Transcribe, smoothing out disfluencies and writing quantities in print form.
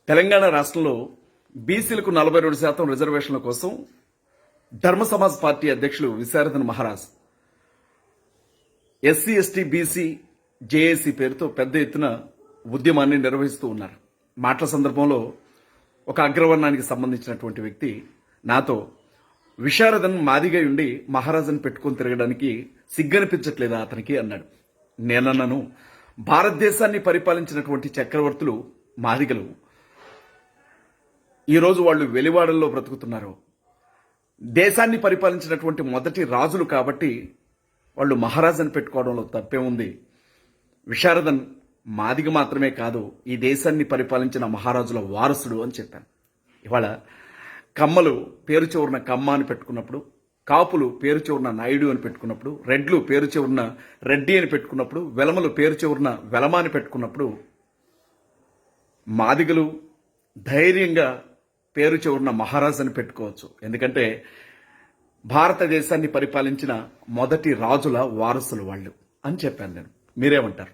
తెలంగాణ రాష్ట్రంలో బీసీలకు 42% రిజర్వేషన్ల కోసం ధర్మ సమాజ్ పార్టీ అధ్యక్షులు Visharadan Maharaj SC ST BC JAC పేరుతో పెద్ద ఎత్తున ఉద్యమాన్ని నిర్వహిస్తూ ఉన్నారు. మాటల సందర్భంలో ఒక అగ్రవర్ణానికి సంబంధించినటువంటి వ్యక్తి నాతో విశారదన్ మాదిగై ఉండి మహారాజుని పెట్టుకొని తిరగడానికి సిగ్గనిపించట్లేదా అతనికి అన్నాడు. నేనన్నాను, భారతదేశాన్ని పరిపాలించినటువంటి చక్రవర్తులు మాదిగలు, ఈరోజు వాళ్ళు వెలివాడల్లో బ్రతుకుతున్నారు. దేశాన్ని పరిపాలించినటువంటి మొదటి రాజులు కాబట్టి వాళ్ళు మహారాజుని పెట్టుకోవడంలో తప్పే ఉంది. విశారదన్ మాదిగ మాత్రమే కాదు, ఈ దేశాన్ని పరిపాలించిన మహారాజుల వారసుడు అని చెప్పాను. ఇవాళ కమ్మలు పేరు చివరన కమ్మ అని పెట్టుకున్నప్పుడు, కాపులు పేరు చివరన నాయుడు అని పెట్టుకున్నప్పుడు, రెడ్లు పేరు చివరన రెడ్డి అని పెట్టుకున్నప్పుడు, వెలమలు పేరు చివరన వెలమ అని పెట్టుకున్నప్పుడు, మాదిగలు ధైర్యంగా పేరు చివరన మహారాజు అని పెట్టుకోవచ్చు. ఎందుకంటే భారతదేశాన్ని పరిపాలించిన మొదటి రాజుల వారసులు వాళ్ళు అని చెప్పాను నేను. మీరేమంటారు?